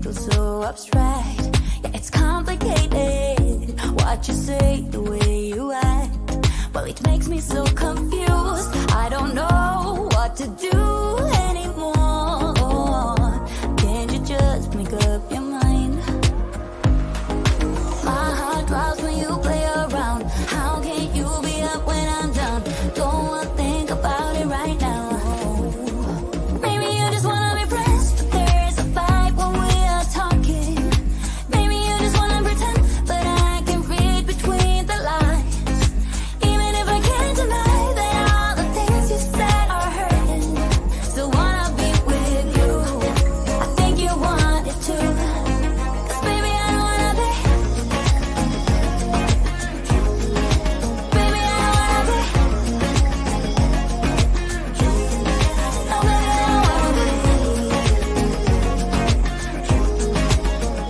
feels so abstract. Yeah, it's complicated. What you say, the way you act, well, it makes me so confused. I don't know what to do anymore. Can't you just make up your mind? My heart drops when you play around. How can you be up when I'm down? Don't wanna think about it right now. Maybe you just wanna be friends, but there's a fight when we are talking. Maybe you just wanna pretend, but I can read between the lines. Even if I can't deny that all the things you said are hurting, still wanna be with you. I think you want it too. 'Cause baby, I don't wanna be. Baby, I don't wanna be. No, baby, I don't wanna be.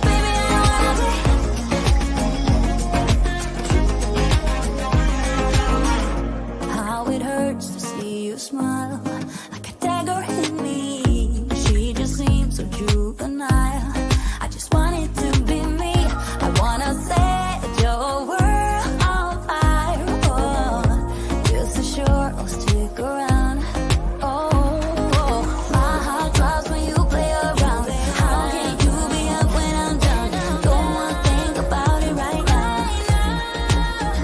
Baby, I don't wanna be. How it hurts to see you smile, like a dagger in me. She just seems so juvenile. I just want it to be me. I wanna set your world on fire. Oh, just so sure I'll stick around. Oh, my heart drops when you play around. How can you be up when I'm down? Don't wanna think about it right now.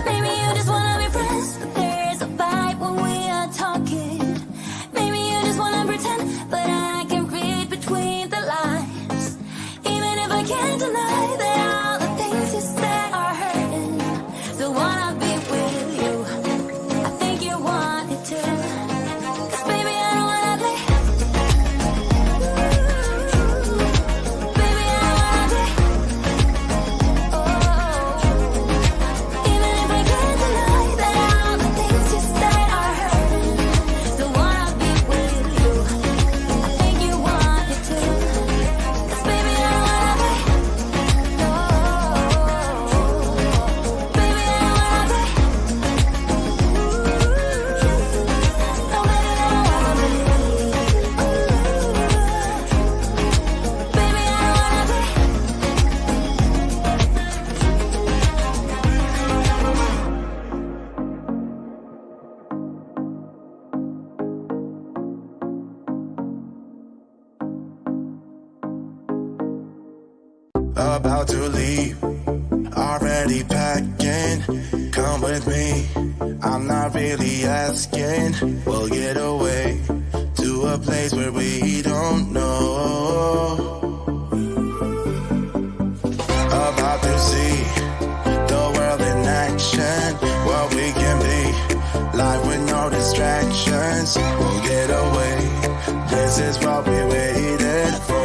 Maybe you just wanna be friends, but there's a fight when we are talking. Maybe you just wanna pretend, but I can read between the lines. Even if I can't deny that all the things you said are hurting, still wanna be with you. I think you want it too. 'Cause baby, I don't wanna be. Baby, I don't wanna be. Oh, even if I can't deny that all the things you said are hurting, still wanna be with you. I think you want it too. 'Cause baby, I don't wanna be. Oh, baby, I don't wanna be. No, baby, I don't wanna be. Baby, I don't wanna be. About to leave, already packing. Come with me, I'm not really asking. We'll get away to a place where we don't know. About to see the world in action, what we can be, life with no distractions. We'll get away, this is what we waited for.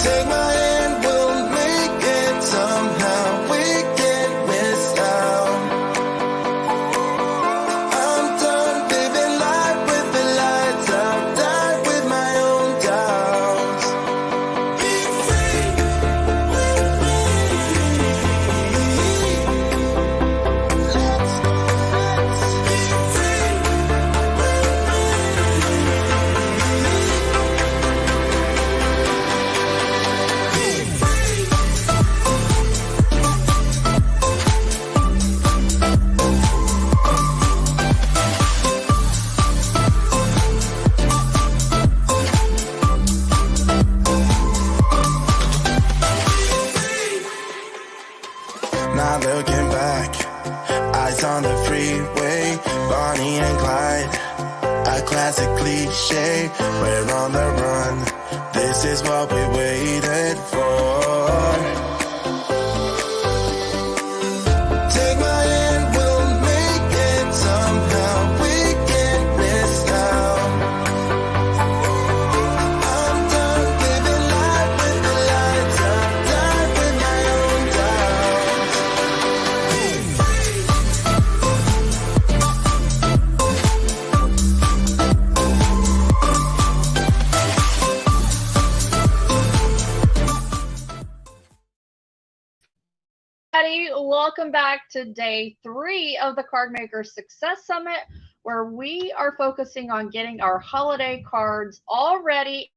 Take my hand, we'll make it somehow. We can't miss out. I'm done living life with the lights out. Die with my own doubts. Be free with me. Let's be free with me. Not looking back, eyes on the freeway, Bonnie and Clyde, a classic cliche. We're on the run, this is what we waited for. Take my hand, we'll make it somehow. We can't miss out. I'm done living life with the lights out. Die with my own doubts. Welcome back to day 3 of the Card Maker Success Summit, where we are focusing on getting our holiday cards all ready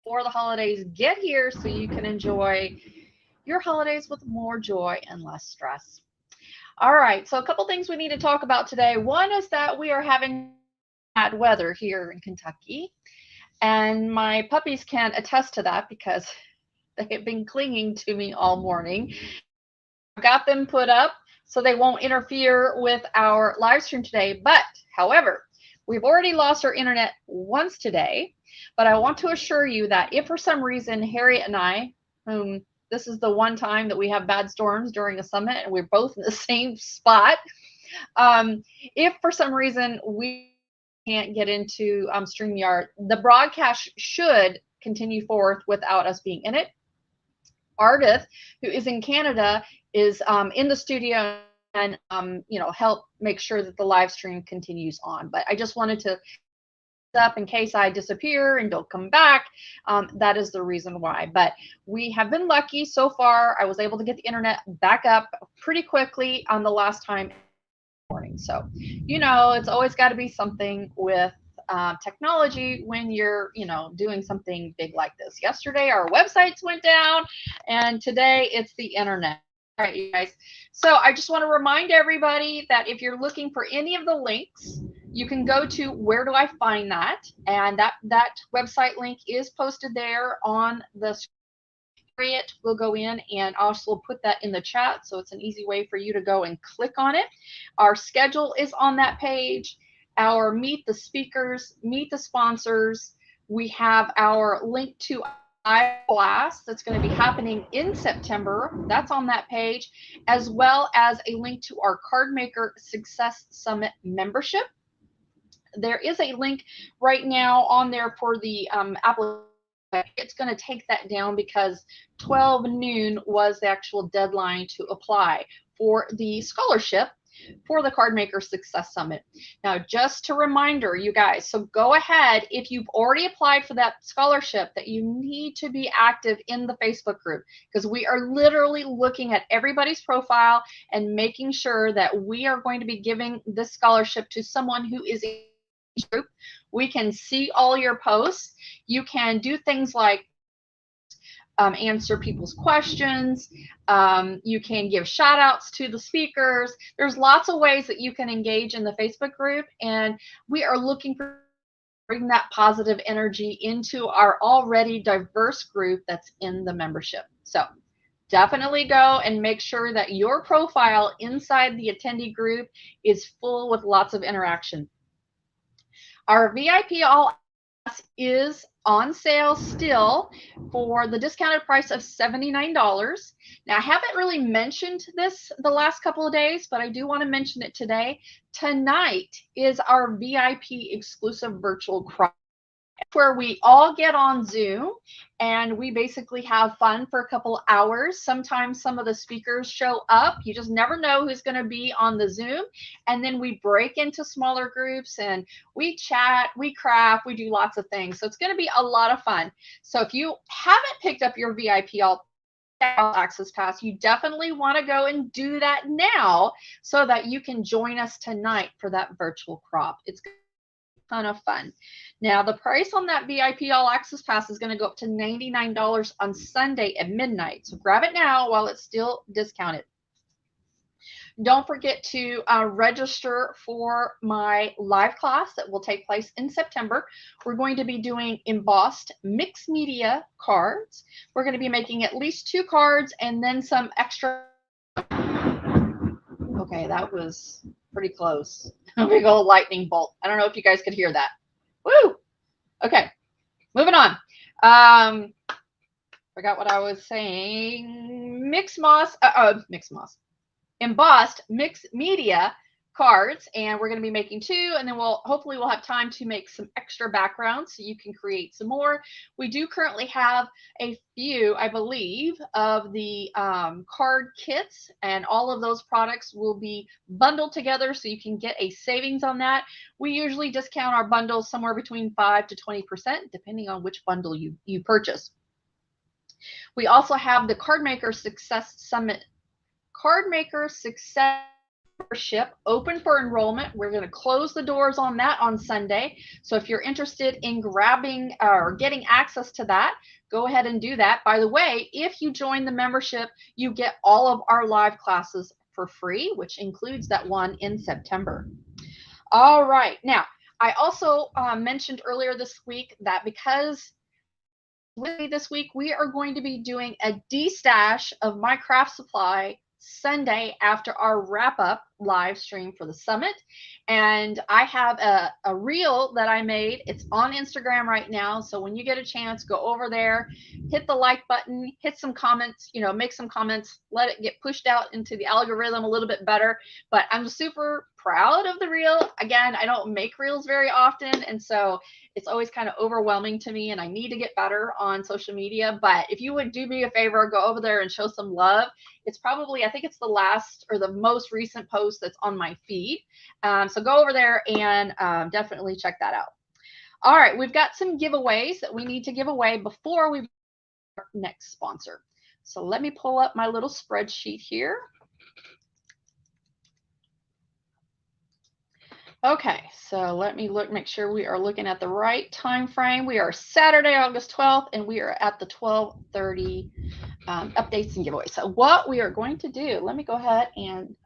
before the holidays get here so you can enjoy your holidays with more joy and less stress. All right, so a couple things we need to talk about today. One is that we are having bad weather here in Kentucky, and my puppies can attest to that because they have been clinging to me all morning. I've got them put up so they won't interfere with our live stream today. But, however, we've already lost our internet once today. But I want to assure you that if for some reason Harriet and I, whom this is the one time that we have bad storms during a summit and we're both in the same spot, if for some reason we can't get into StreamYard, the broadcast should continue forth without us being in it. Ardith, who is in Canada, is in the studio and help make sure that the live stream continues on. But I just wanted to up in case I disappear and don't come back. That is the reason why. But we have been lucky so far. I was able to get the internet back up pretty quickly on the last time morning. So, it's always got to be something with technology when you're, doing something big like this. Yesterday, our websites went down, and today it's the internet. All right, you guys. So I just want to remind everybody that if you're looking for any of the links, you can go to where do I find that, and that website link is posted there on the Harriet will go in and also put that in the chat, so it's an easy way for you to go and click on it. Our schedule is on that page. Our meet the speakers, meet the sponsors. We have our link to class that's going to be happening in September. That's on that page, as well as a link to our Card Maker Success Summit membership. There is a link right now on there for the application. It's going to take that down because 12 noon was the actual deadline to apply for the scholarship for the Card Maker Success Summit. Now, just a reminder, you guys, so go ahead, if you've already applied for that scholarship, that you need to be active in the Facebook group, because we are literally looking at everybody's profile and making sure that we are going to be giving this scholarship to someone who is in the group. We can see all your posts. You can do things like answer people's questions. You can give shout outs to the speakers. There's lots of ways that you can engage in the Facebook group, and we are looking for bring that positive energy into our already diverse group that's in the membership. So definitely go and make sure that your profile inside the attendee group is full with lots of interaction. Our VIP All Access is on sale still for the discounted price of $79. Now, I haven't really mentioned this the last couple of days, but I do want to mention it today. Tonight is our VIP exclusive virtual crowd, where we all get on Zoom and we basically have fun for a couple hours. Sometimes some of the speakers show up. You just never know who's going to be on the Zoom. And then we break into smaller groups and we chat, we craft, we do lots of things. So it's going to be a lot of fun. So if you haven't picked up your VIP All Access Pass, you definitely want to go and do that now so that you can join us tonight for that virtual crop. It's going to be a ton of fun. Now, the price on that VIP All Access Pass is going to go up to $99 on Sunday at midnight. So grab it now while it's still discounted. Don't forget to register for my live class that will take place in September. We're going to be doing embossed mixed media cards. We're going to be making at least 2 cards and then some extra. Okay, that was pretty close. A big old lightning bolt. I don't know if you guys could hear that. Woo! Okay, moving on. Forgot what I was saying. Embossed mixed media cards, and we're going to be making 2, and then hopefully we'll have time to make some extra backgrounds so you can create some more. We do currently have a few, I believe, of the card kits, and all of those products will be bundled together so you can get a savings on that. We usually discount our bundles somewhere between 5 to 20%, depending on which bundle you purchase. We also have the Card Maker Success Summit, Card Maker Success membership open for enrollment. We're going to close the doors on that on Sunday. So if you're interested in grabbing or getting access to that, go ahead and do that. By the way, if you join the membership, you get all of our live classes for free, which includes that one in September. All right. Now, I also mentioned earlier this week that because this week we are going to be doing a destash of my craft supply Sunday after our wrap up live stream for the summit. And I have a reel that I made. It's on Instagram right now. So when you get a chance, go over there, hit the like button, hit some comments, make some comments, let it get pushed out into the algorithm a little bit better. But I'm super proud of the reel. Again, I don't make reels very often. And so it's always kind of overwhelming to me, and I need to get better on social media. But if you would do me a favor, go over there and show some love. It's probably, I think it's the last or the most recent post that's on my feed. So go over there and definitely check that out. All right, we've got some giveaways that we need to give away before we our next sponsor. So let me pull up my little spreadsheet here. Okay, so let me make sure we are looking at the right time frame. We are Saturday, August 12th, and we are at the 12:30 updates and giveaways. So what we are going to do, let me go ahead and,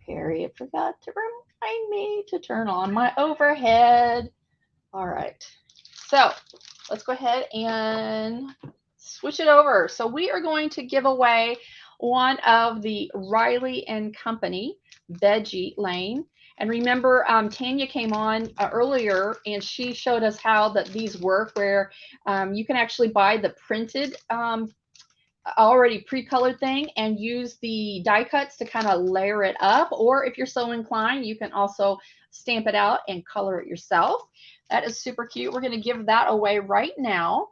Harriet forgot to remind me to turn on my overhead. All right, so let's go ahead and switch it over. So we are going to give away one of the Riley and Company veggie lane. And remember, Tanya came on earlier and she showed us how that these work, where you can actually buy the printed already pre-colored thing and use the die cuts to kind of layer it up. Or if you're so inclined, you can also stamp it out and color it yourself. That is super cute. We're going to give that away right now.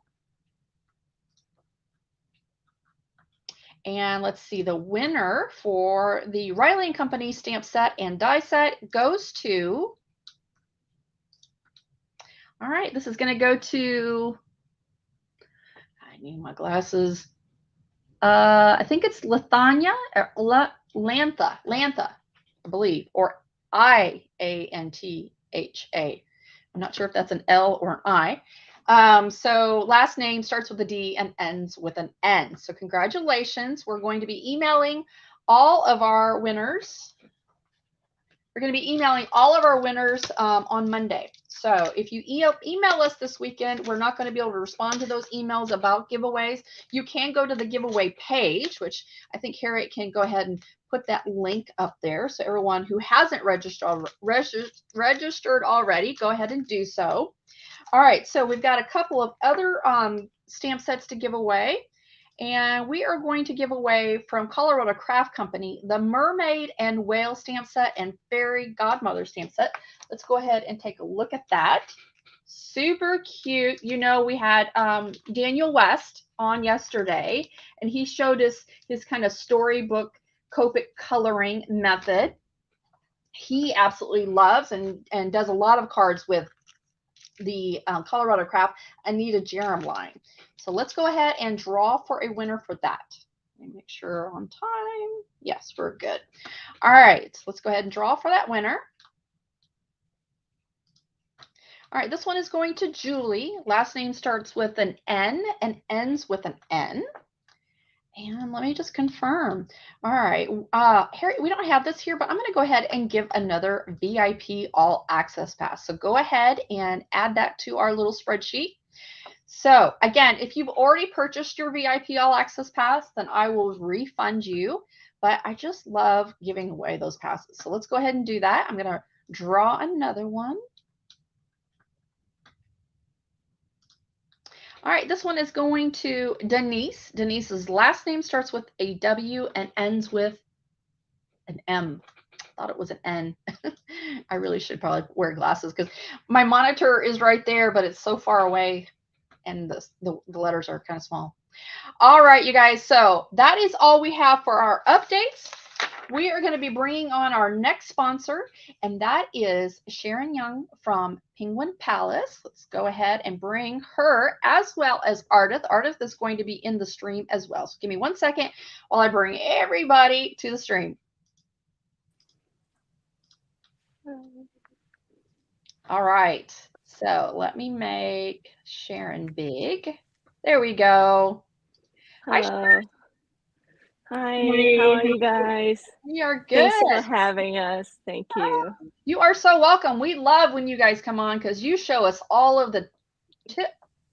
And let's see, the winner for the Riley & Company stamp set and die set goes to, all right, this is going to go to, I need my glasses. I think it's Lantha, I believe, or Iantha. I'm not sure if that's an L or an I. So last name starts with a D and ends with an N. So congratulations. We're going to be emailing all of our winners. We're going to be emailing all of our winners on Monday. So if you email us this weekend, we're not going to be able to respond to those emails about giveaways. You can go to the giveaway page, which I think Harriet can go ahead and put that link up there. So everyone who hasn't registered already, go ahead and do so. All right, so we've got a couple of other stamp sets to give away. And we are going to give away from Colorado Craft Company the Mermaid and Whale stamp set and Fairy Godmother stamp set. Let's go ahead and take a look at that. Super cute. We had Daniel West on yesterday, and he showed us his kind of storybook Copic coloring method. He absolutely loves and does a lot of cards with the Colorado Craft Anita Jerem line. So let's go ahead and draw for a winner for that. Let me make sure on time. Yes, we're good. All right, let's go ahead and draw for that winner. All right, this one is going to Julie. Last name starts with an N and ends with an N. And let me just confirm. All right, Harry, we don't have this here, but I'm going to go ahead and give another VIP all access pass. So go ahead and add that to our little spreadsheet. So again, if you've already purchased your VIP all access pass, then I will refund you. But I just love giving away those passes. So let's go ahead and do that. I'm going to draw another one. All right, this one is going to Denise. Denise's last name starts with a W and ends with an M. I thought it was an N. I really should probably wear glasses because my monitor is right there, but it's so far away and the letters are kind of small. All right, you guys, so that is all we have for our updates. We are going to be bringing on our next sponsor, and that is Sharon Young from Penguin Palace. Let's go ahead and bring her as well as Ardith. Ardith is going to be in the stream as well. So give me 1 second while I bring everybody to the stream. All right. So let me make Sharon big. There we go. Hi, Hello. Hi, how Hey, are you guys? we are Thanks for good. having us. Thank you. You are so welcome. We love when you guys come on because you show us all of the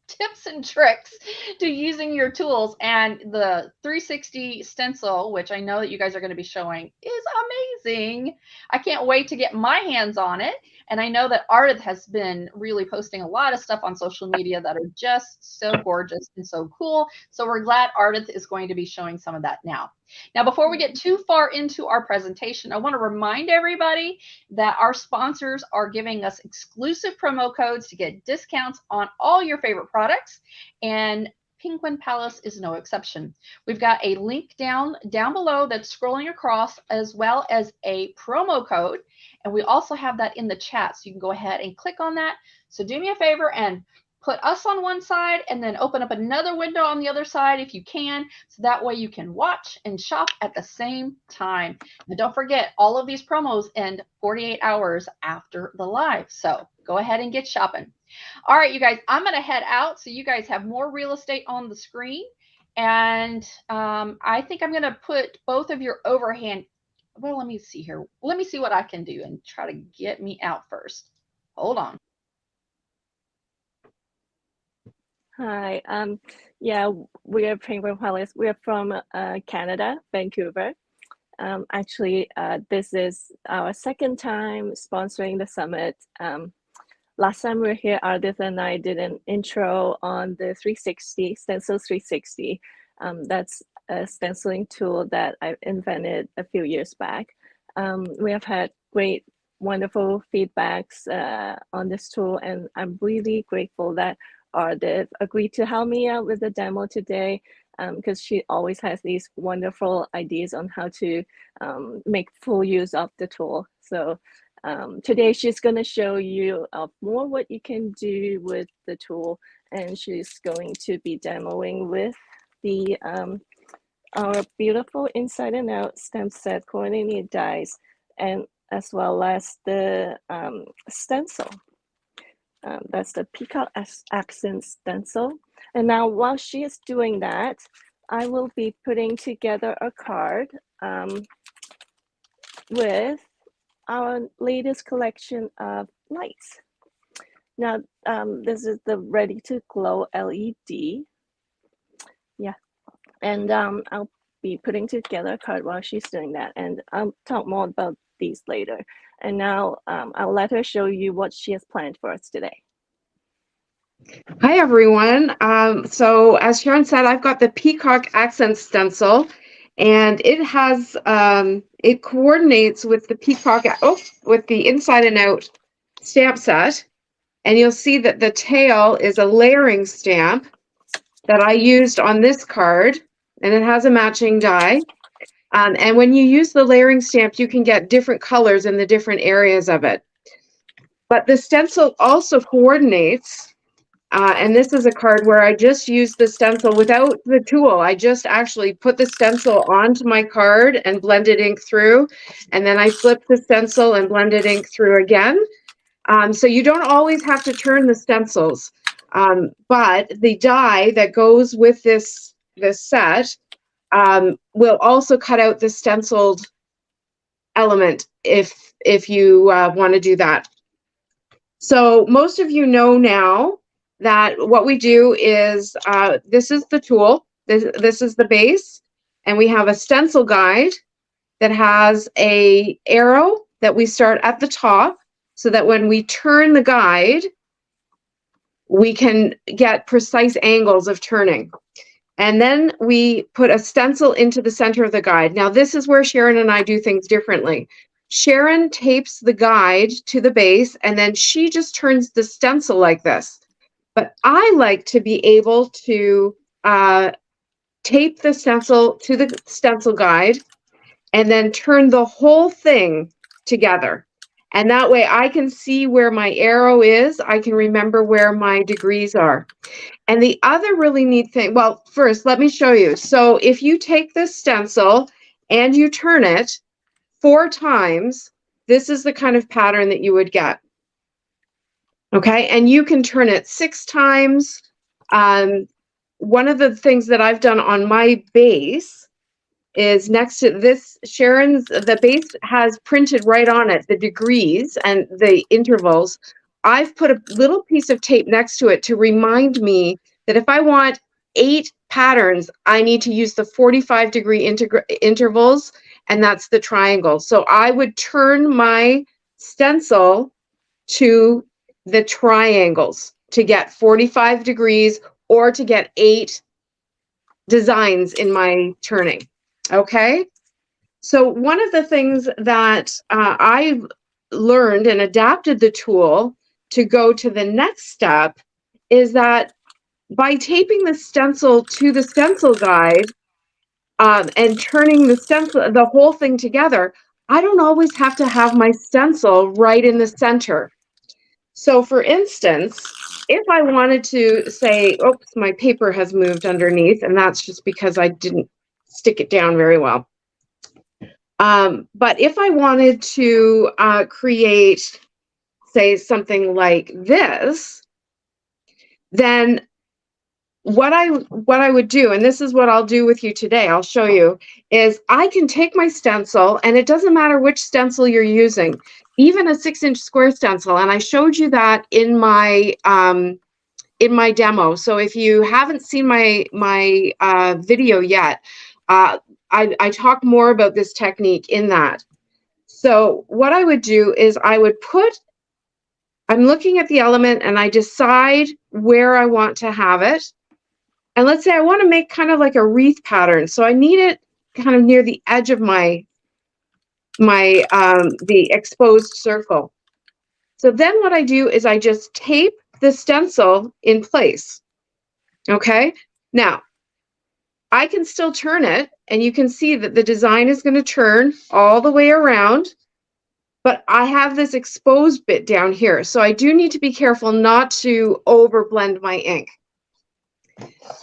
tips and tricks to using your tools, and the 360 stencil, which I know that you guys are going to be showing, is amazing. I can't wait to get my hands on it, and I know that Ardith has been really posting a lot of stuff on social media that are just so gorgeous and so cool, so we're glad Ardith is going to be showing some of that now. Now, before we get too far into our presentation, I want to remind everybody that our sponsors are giving us exclusive promo codes to get discounts on all your favorite products, and Penguin Palace is no exception. We've got a link down below that's scrolling across, as well as a promo code, and we also have that in the chat, so you can go ahead and click on that. So do me a favor and put us on one side and then open up another window on the other side if you can, so that way you can watch and shop at the same time. And don't forget, all of these promos end 48 hours after the live, so go ahead and get shopping. All right, you guys, I'm going to head out so you guys have more real estate on the screen, and I think I'm going to put both of your overhand. Well, let me see here. Let me see what I can do and try to get me out first. Hold on. Hi. Yeah, we are Penguin Palace. We are from Canada, Vancouver. Actually, this is our second time sponsoring the summit. Last time we were here, Ardith and I did an intro on the 360, Stencil 360. That's a stenciling tool that I invented a few years back. We have had great, wonderful feedbacks on this tool, and I'm really grateful that Ardith agreed to help me out with the demo today, because she always has these wonderful ideas on how to make full use of the tool. So today she's going to show you more what you can do with the tool, and she's going to be demoing with the our beautiful inside and out stamp set coordinated dies, and as well as the stencil. That's the Peacock Accent stencil. And now while she is doing that, I will be putting together a card with our latest collection of lights. Now, this is the Ready to Glow LED. Yeah, and I'll be putting together a card while she's doing that, and I'll talk more about these later. And now I'll let her show you what she has planned for us today. Hi, everyone. So as Sharon said, I've got the Peacock Accent stencil, and it has, it coordinates with the Peacock, with the inside and out stamp set. And you'll see that the tail is a layering stamp that I used on this card, and it has a matching die. And when you use the layering stamp, you can get different colors in the different areas of it. But the stencil also coordinates. And this is a card where I just used the stencil without the tool. I just actually put the stencil onto my card and blended ink through. And then I flipped the stencil and blended ink through again. So you don't always have to turn the stencils. But the die that goes with this set will also cut out the stenciled element if you want to do that. So most of you know now that what we do is, this is the tool, this is the base, and we have a stencil guide that has a arrow that we start at the top, so that when we turn the guide, we can get precise angles of turning. And then we put a stencil into the center of the guide. Now this is where Sharon and I do things differently. Sharon tapes the guide to the base, and then she just turns the stencil like this. But I like to be able to tape the stencil to the stencil guide and then turn the whole thing together. And that way I can see where my arrow is. I can remember where my degrees are. And the other really neat thing, well, first, let me show you. So if you take this stencil and you turn it 4 times, this is the kind of pattern that you would get. Okay, and you can turn it 6 times. One of the things that I've done on my base is next to this, the base has printed right on it the degrees and the intervals. I've put a little piece of tape next to it to remind me that if I want 8 patterns, I need to use the 45-degree intervals, and that's the triangle. So I would turn my stencil to the triangles to get 45 degrees or to get 8 designs in my turning. Okay, so one of the things that I've learned and adapted the tool to go to the next step is that by taping the stencil to the stencil guide and turning the whole thing together, I don't always have to have my stencil right in the center. So for instance, if I wanted to say, oops, my paper has moved underneath, and that's just because I didn't stick it down very well. But if I wanted to create, say, something like this, then what I would do, and this is what I'll do with you today, I'll show you, is I can take my stencil, and it doesn't matter which stencil you're using, even a 6-inch square stencil, and I showed you that in my demo. So if you haven't seen my video yet, I talk more about this technique in that. So what I would do is I'm looking at the element and I decide where I want to have it. And let's say I want to make kind of like a wreath pattern. So I need it kind of near the edge of the exposed circle. So then what I do is I just tape the stencil in place. Okay, now I can still turn it, and you can see that the design is going to turn all the way around, but I have this exposed bit down here. So I do need to be careful not to overblend my ink.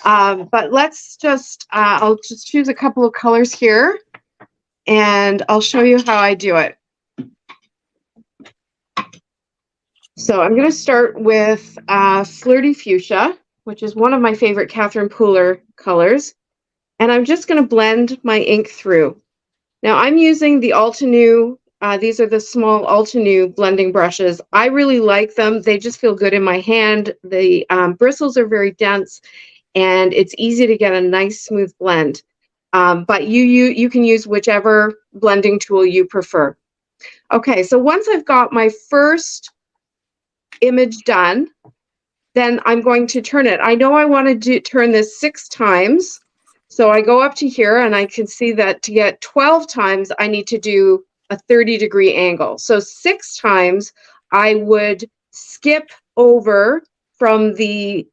But let's just, I'll just choose a couple of colors here, and I'll show you how I do it. So I'm going to start with Flirty Fuchsia, which is one of my favorite Catherine Pooler colors. And I'm just going to blend my ink through. Now I'm using the Altenew. These are the small Altenew blending brushes. I really like them. They just feel good in my hand. The bristles are very dense, and it's easy to get a nice smooth blend. But you can use whichever blending tool you prefer. Okay, so once I've got my first image done, then I'm going to turn it. I know I want to turn this 6 times. So I go up to here and I can see that to get 12 times, I need to do a 30-degree angle. So 6 times I would skip over from the,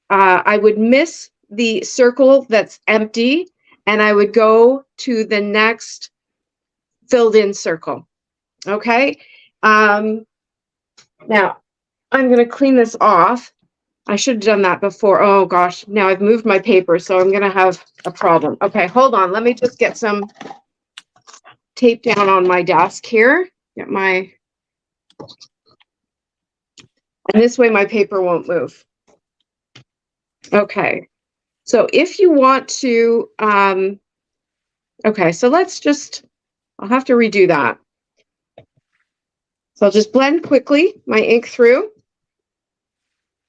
I would miss the circle that's empty, and I would go to the next filled in circle. Okay. Now I'm going to clean this off. I should have done that before. Oh gosh, now I've moved my paper, so I'm going to have a problem. Okay, hold on. Let me just get some tape down on my desk here. Get my, and this way my paper won't move. Okay, so if you want to, okay, so let's just, I'll have to redo that. So I'll just blend quickly my ink through.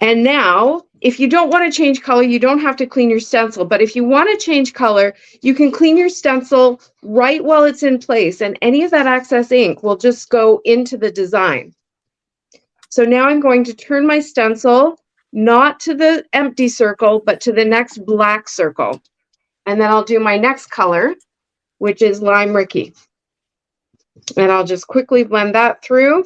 And now, if you don't want to change color, you don't have to clean your stencil. But if you want to change color, you can clean your stencil right while it's in place, and any of that excess ink will just go into the design. So now I'm going to turn my stencil not to the empty circle, but to the next black circle. And then I'll do my next color, which is Lime Ricky. And I'll just quickly blend that through.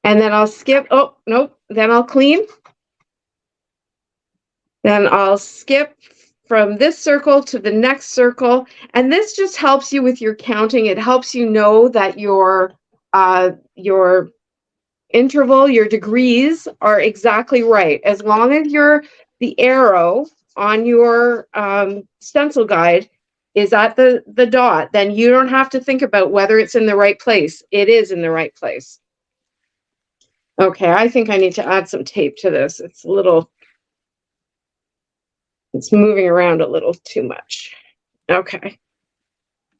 And then I'll skip, oh, nope, then I'll clean. Then I'll skip from this circle to the next circle. And this just helps you with your counting. It helps you know that your interval, your degrees are exactly right. As long as the arrow on your stencil guide is at the dot, then you don't have to think about whether it's in the right place. It is in the right place. Okay, I think I need to add some tape to this. It's moving around a little too much. Okay.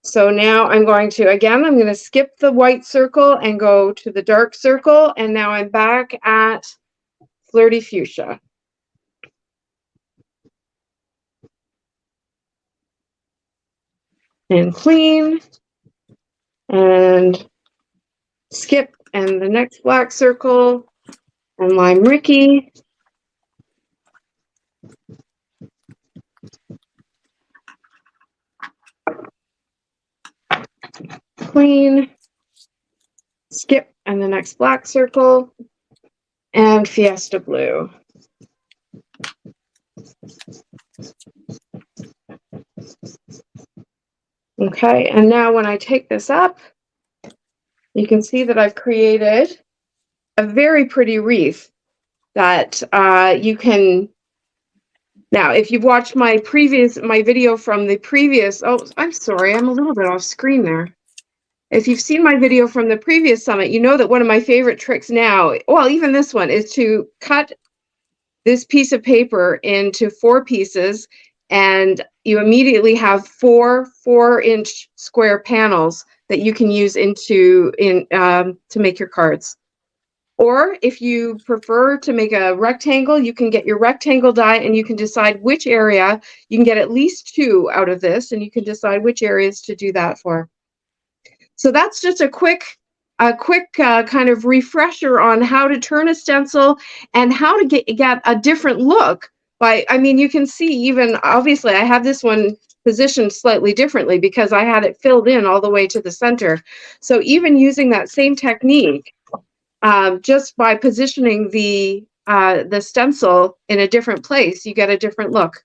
So now I'm going to skip the white circle and go to the dark circle. And now I'm back at Flirty Fuchsia. And clean. And skip. And the next black circle. And Lime Ricky. Clean. Skip. And the next black circle. And Fiesta Blue. Okay, and now when I take this up, you can see that I've created a very pretty wreath that you can. Now, if you've watched my video from the previous, oh, I'm sorry, I'm a little bit off screen there. If you've seen my video from the previous summit, you know that one of my favorite tricks now, well, even this one, is to cut this piece of paper into 4 pieces, and you immediately have 4-inch square panels that you can use to make your cards. Or if you prefer to make a rectangle, you can get your rectangle die and you can decide which area. You can get at least 2 out of this, and you can decide which areas to do that for. So that's just a quick kind of refresher on how to turn a stencil and how to get a different look. I mean, you can see even, obviously, I have this one positioned slightly differently because I had it filled in all the way to the center. So even using that same technique, just by positioning the stencil in a different place, you get a different look.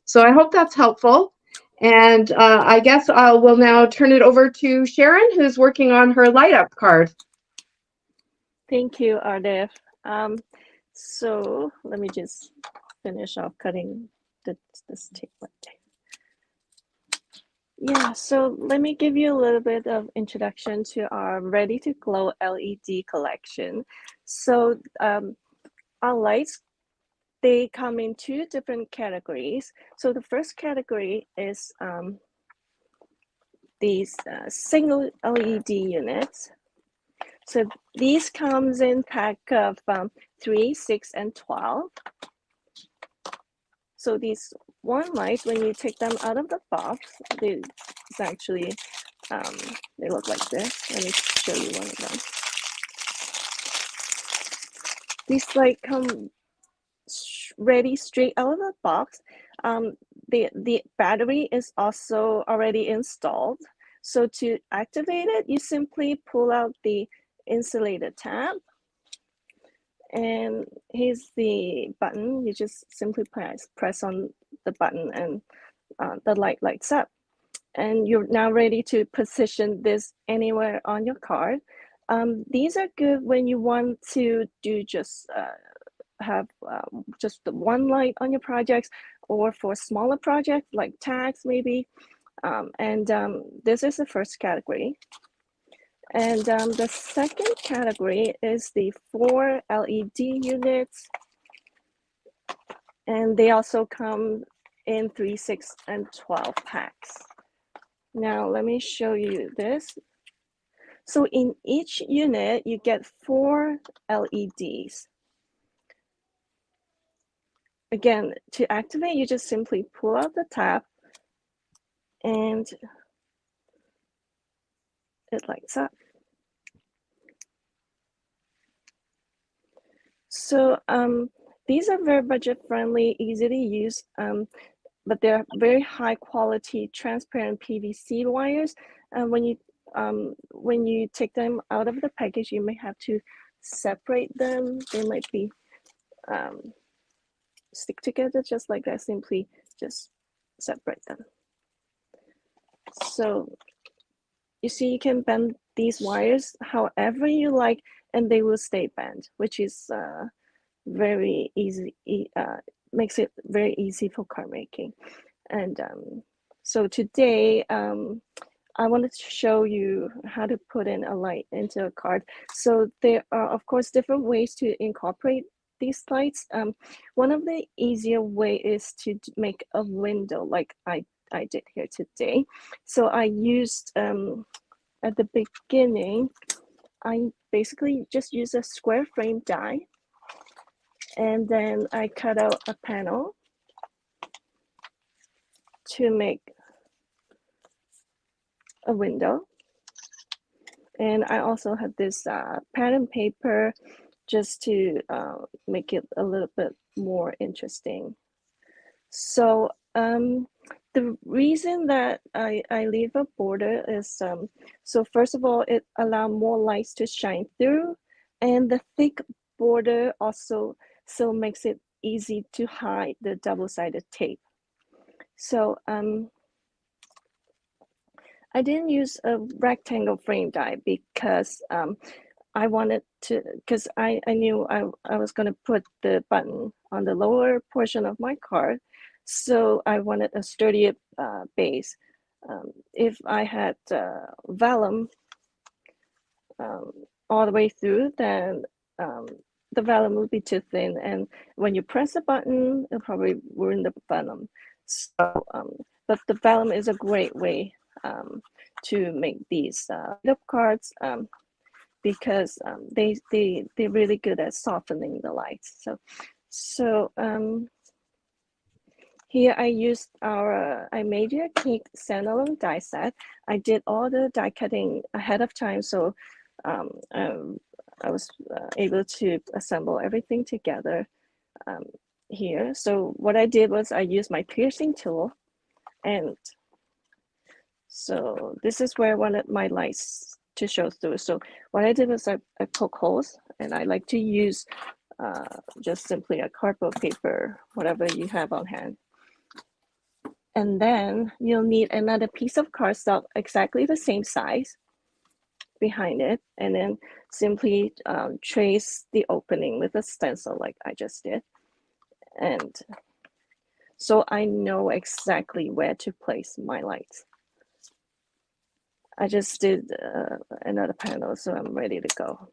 So I hope that's helpful. And I guess I will now turn it over to Sharon, who's working on her light up card. Thank you, Ardef. So let me just finish off cutting this tape right there. Yeah, so let me give you a little bit of introduction to our Ready to Glow LED collection. So our lights, they come in 2 different categories. So the first category is these single LED units. So these comes in pack of 3, 6, and 12. So these one lights, when you take them out of the box, it's actually they look like this. Let me show you one of them. These light come ready straight out of the box. The battery is also already installed. So to activate it, you simply pull out the insulated tab. And here's the button. You just simply press on the button and the light lights up. And you're now ready to position this anywhere on your card. These are good when you want to do just have just the one light on your projects, or for smaller projects like tags maybe. This is the first category. And the second category is the 4 LED units. And they also come in 3, 6, and 12 packs. Now, let me show you this. So in each unit, you get 4 LEDs. Again, to activate, you just simply pull out the tab and it lights up. So these are very budget friendly, easy to use, but they're very high quality, transparent PVC wires. And when you take them out of the package, you may have to separate them. They might be stick together just like that. Simply just separate them. So you see, you can bend these wires however you like, and they will stay bent, which is very easy. Makes it very easy for card making. And So today, I wanted to show you how to put in a light into a card. So there are, of course, different ways to incorporate these lights. One of the easier way is to make a window like I did here today. So I used, at the beginning, I basically just use a square frame die, and then I cut out a panel to make a window. And I also have this pattern paper just to make it a little bit more interesting. So the reason that I leave a border is, so first of all, it allows more lights to shine through, and the thick border also so makes it easy to hide the double-sided tape. So I didn't use a rectangle frame die because I wanted to, because I knew I was going to put the button on the lower portion of my card. So I wanted a sturdier base. If I had vellum all the way through, then the vellum would be too thin. And when you press the button, it'll probably ruin the vellum. So, but the vellum is a great way to make these up cards. Because they're really good at softening the lights. So here I used I made a cake standalone die set. I did all the die cutting ahead of time, so I was able to assemble everything together here. So what I did was I used my piercing tool, and so this is where I wanted my lights to show through. So what I did was I poke holes, and I like to use just simply a cardboard paper, whatever you have on hand. And then you'll need another piece of cardstock exactly the same size behind it, and then simply trace the opening with a stencil like I just did. And so I know exactly where to place my lights. I just did another panel, so I'm ready to go.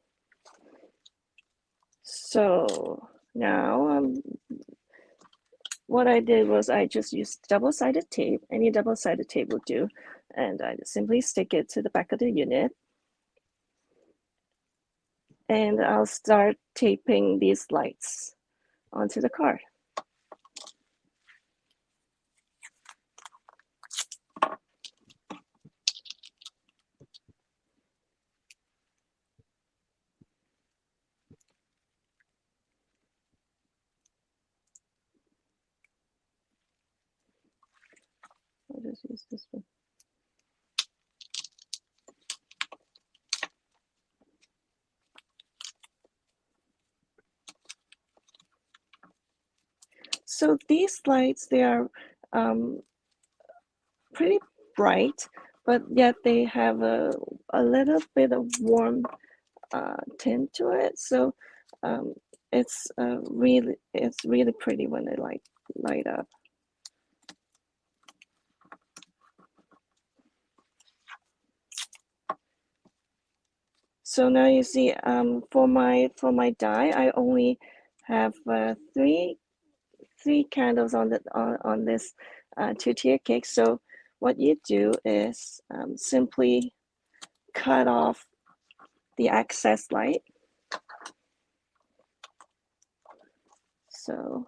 So now what I did was I just used double-sided tape. Any double-sided tape will do. And I just simply stick it to the back of the unit. And I'll start taping these lights onto the card. I'll just use this one. So these lights, they are pretty bright, but yet they have a little bit of warm tint to it. So it's really pretty when they light up. So now you see, for my die, I only have three candles on this 2-tier cake. So what you do is simply cut off the excess light. So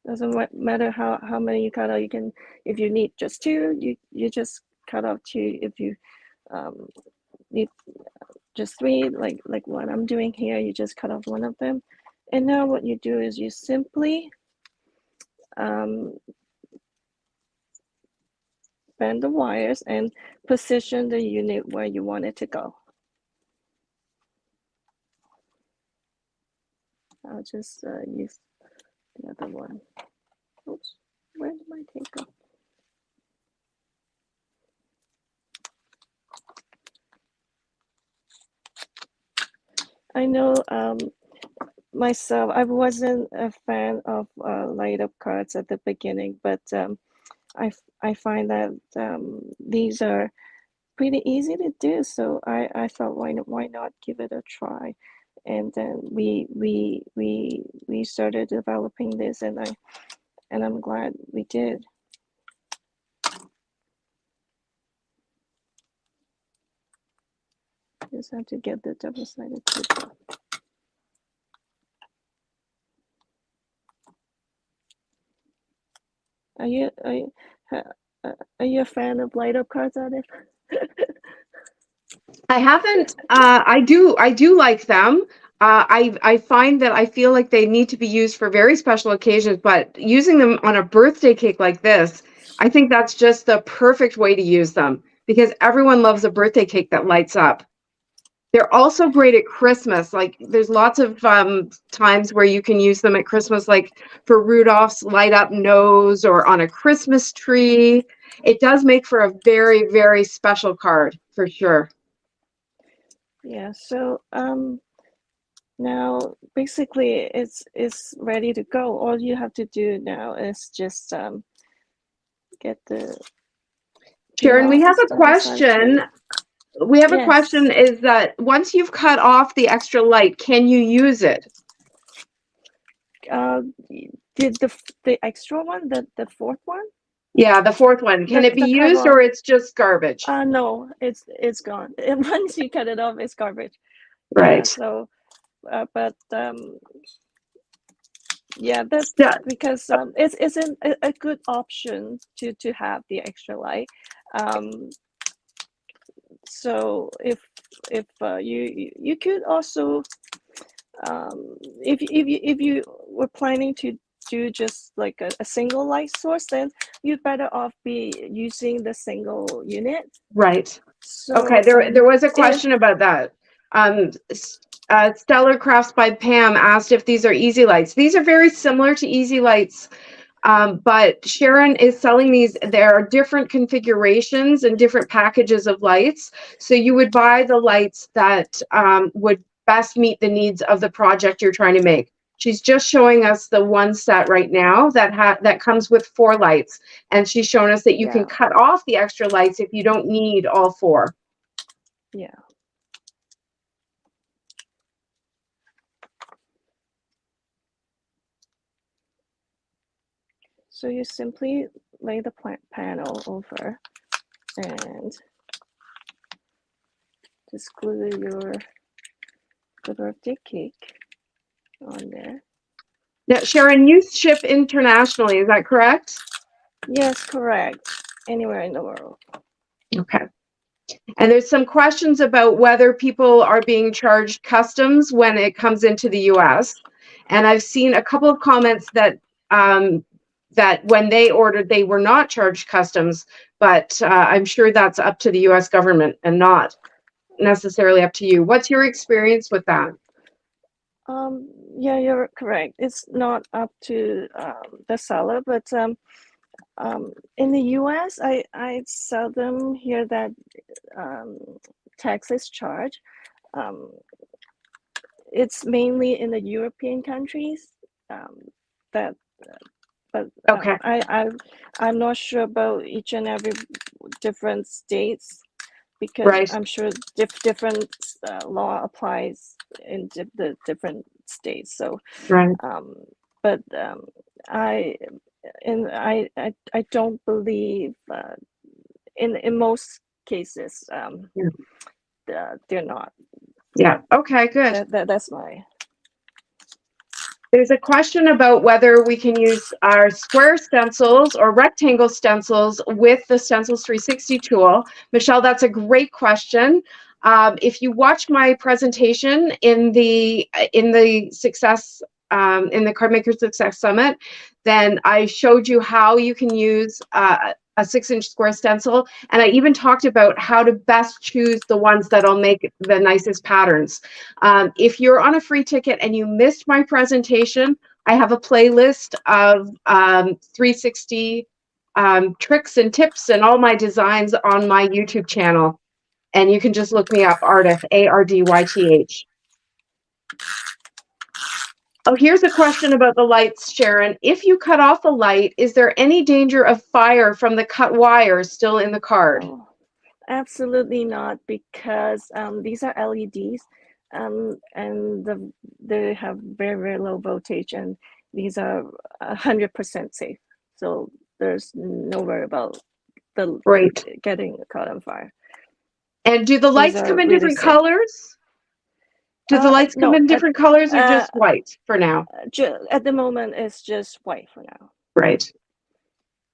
doesn't matter how many you cut out. You can, if you need just 2, you just cut off 2. If you need just 3, like what I'm doing here, you just cut off one of them. And now what you do is you simply bend the wires and position the unit where you want it to go. I'll just use the other one. Oops, where did my tape go? I know myself, I wasn't a fan of light up cards at the beginning, but I find that these are pretty easy to do. So I thought, why not give it a try? And then we started developing this, and I'm glad we did. Just have to get the double-sided paper. Are you a fan of light up cards, Adif? I haven't. I do like them. I find that I feel like they need to be used for very special occasions, but using them on a birthday cake like this, I think that's just the perfect way to use them because everyone loves a birthday cake that lights up. They're also great at Christmas. Like there's lots of times where you can use them at Christmas, like for Rudolph's light up nose or on a Christmas tree. It does make for a very, very special card for sure. Yeah, so now basically it's ready to go. All you have to do now is just get the Sharon, we have a question. We have a Yes. question is that once you've cut off the extra light, can you use it? Did the extra one, the fourth one? Yeah, the fourth one. Can it be used or it's just garbage? No, it's gone. Once you cut it off, it's garbage. Right. Yeah, so, but yeah, that's because it's a good option to have the extra light. So if you could also if you were planning to do just like a single light source, then you'd better off be using the single unit. Right. So, okay, there was a question about that. Stellar Crafts by Pam asked if these are easy lights. These are very similar to easy lights, but Sharon is selling these. There are different configurations and different packages of lights. So you would buy the lights that would best meet the needs of the project you're trying to make. She's just showing us the one set right now that comes with 4 lights. And she's shown us that you can cut off the extra lights if you don't need all 4. Yeah. So you simply lay the panel over and just glue the birthday cake on there. Now, Sharon, you ship internationally, is that correct? Yes, correct. Anywhere in the world. Okay. And there's some questions about whether people are being charged customs when it comes into the US. And I've seen a couple of comments that that when they ordered, they were not charged customs, but I'm sure that's up to the US government and not necessarily up to you. What's your experience with that? Yeah, you're correct. It's not up to the seller, but in the US, I seldom hear that tax is charged. It's mainly in the European countries that, but okay. I'm not sure about each and every different states because right. I'm sure different law applies in the different states. So, right. But I don't believe in most cases they're not. Yeah. Okay. Good. That's my. There's a question about whether we can use our square stencils or rectangle stencils with the Stencils 360 tool. Michelle, that's a great question. If you watch my presentation in the Success in the Cardmaker Success Summit, then I showed you how you can use a 6-inch square stencil, and I even talked about how to best choose the ones that'll make the nicest patterns. If you're on a free ticket and you missed my presentation, I have a playlist of 360 tricks and tips and all my designs on my YouTube channel, and you can just look me up, Ardyth, Ardyth. Oh, here's a question about the lights, Sharon. If you cut off a light, is there any danger of fire from the cut wires still in the card? Oh, absolutely not, because these are LEDs, and they have very, very low voltage, and these are 100% safe. So there's no worry about the Great. getting caught on fire. And do the These lights are come in really different safe. colors? Do the lights come No, in different colors or uh, just white for now? at the moment, it's just white for now. Right.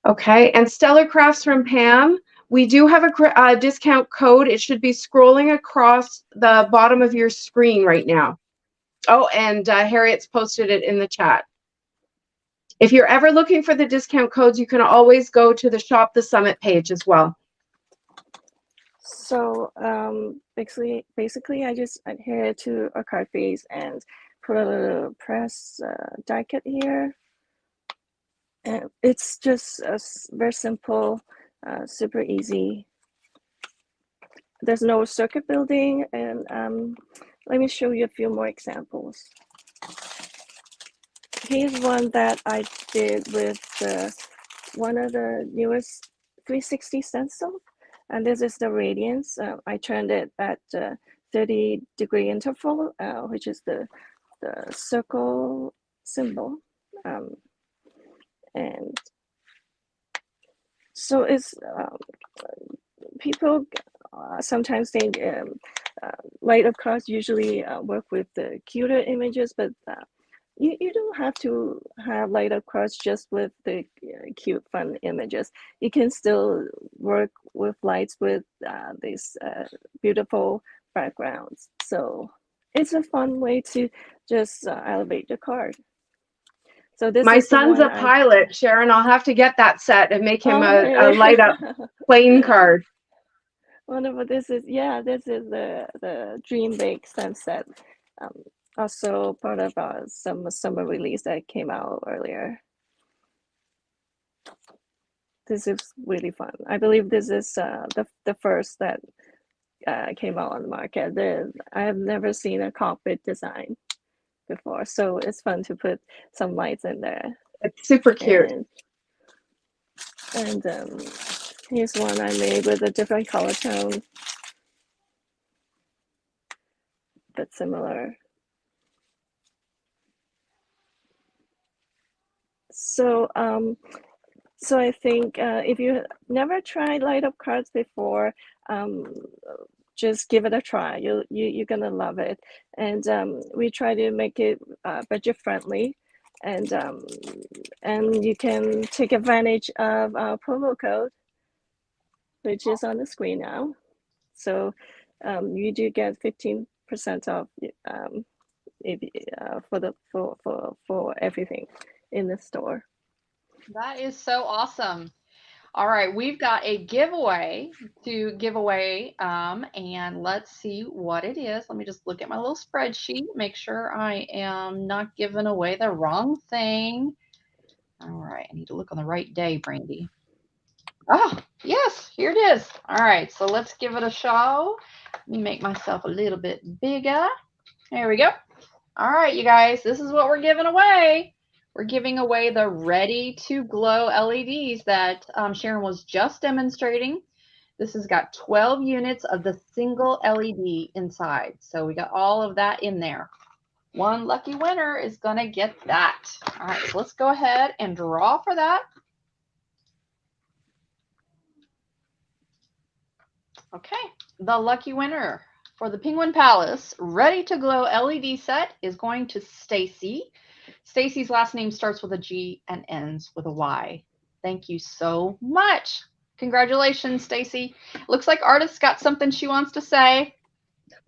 Okay. And Stellar Crafts from Pam. We do have a discount code. It should be scrolling across the bottom of your screen right now. Oh, and Harriet's posted it in the chat. If you're ever looking for the discount codes, you can always go to the Shop the Summit page as well. So basically, I just adhere to a card base and put a little press die cut here. And it's just very simple, super easy. There's no circuit building, and let me show you a few more examples. Here's one that I did with one of the newest 360 stencil, and this is the radiance. I turned it at 30-degree interval, which is the circle symbol, and so it's people sometimes think light up cards usually work with the cuter images, but you don't have to have light up cards just with the cute, fun images. You can still work with lights with these beautiful backgrounds. So it's a fun way to just elevate the card. So this My is son's a pilot, Sharon. I'll have to get that set and make him a light up plane card. Wonderful. This is the Dream Bake Sunset. Also part of some summer release that came out earlier. This is really fun. I believe this is the first that came out on the market. I have never seen a cockpit design before, so it's fun to put some lights in there. It's super cute. And here's one I made with a different color tone, but similar. So so I think if you never tried light up cards before, just give it a try. You're gonna love it. And we try to make it budget friendly, and you can take advantage of our promo code, which is on the screen now. So you do get 15% off for everything in the store. That is so awesome. All right, we've got a giveaway to give away, and let's see what it is. Let me just look at my little spreadsheet, make sure I am not giving away the wrong thing. All right, I need to look on the right day, Brandy. Oh, yes, here it is. All right, so let's give it a show. Let me make myself a little bit bigger. There we go. All right, you guys, this is what we're giving away. We're giving away the Ready to Glow LEDs that Sharon was just demonstrating. This has got 12 units of the single LED inside. So we got all of that in there. One lucky winner is going to get that. All right, so let's go ahead and draw for that. Okay, the lucky winner for the Penguin Palace Ready to Glow LED set is going to Stacy. Stacy's last name starts with a G and ends with a Y. Thank you so much. Congratulations, Stacy. Looks like Artist's got something she wants to say.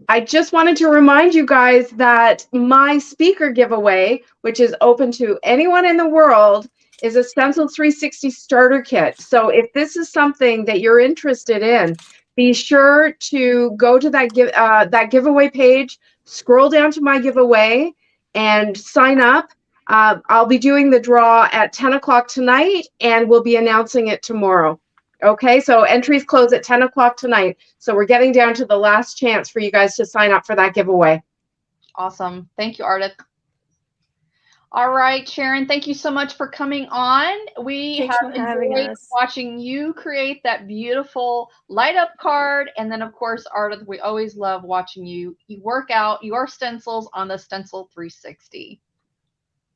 I just wanted to remind you guys that my speaker giveaway, which is open to anyone in the world, is a Stencil 360 starter kit. So if this is something that you're interested in, be sure to go to that giveaway page, scroll down to my giveaway, and sign up. I'll be doing the draw at 10 o'clock tonight, and we'll be announcing it tomorrow. Okay, so entries close at 10 o'clock tonight. So we're getting down to the last chance for you guys to sign up for that giveaway. Awesome. Thank you, Artist. All right, Sharon, thank you so much for coming on. We Thanks have for having enjoyed us. watching you create that beautiful light up card. And then, of course, Ardith, we always love watching you work out your stencils on the Stencil 360.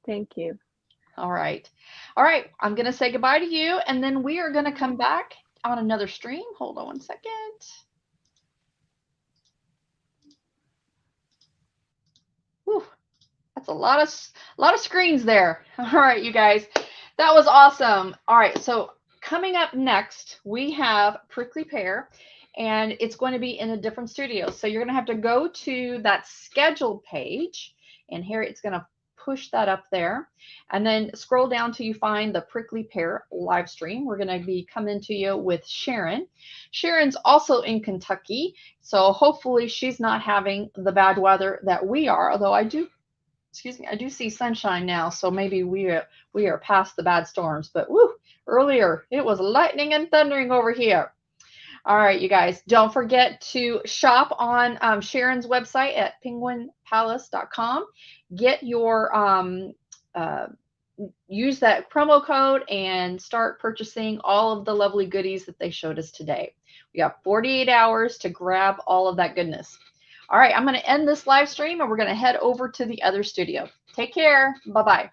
Thank you. All right. All right. I'm going to say goodbye to you, and then we are going to come back on another stream. Hold on one second. Whew. That's a lot of screens there. All right, you guys. That was awesome. All right, so coming up next, we have Prickly Pear, and it's going to be in a different studio. So you're going to have to go to that schedule page, and here it's going to push that up there, and then scroll down till you find the Prickly Pear live stream. We're going to be coming to you with Sharon. Sharon's also in Kentucky, so hopefully she's not having the bad weather that we are, although I do see sunshine now, so maybe we are past the bad storms. But woo, earlier it was lightning and thundering over here. All right, you guys, don't forget to shop on Sharon's website at penguinpalace.com. Get your use that promo code and start purchasing all of the lovely goodies that they showed us today. We have 48 hours to grab all of that goodness. All right, I'm going to end this live stream and we're going to head over to the other studio. Take care. Bye-bye.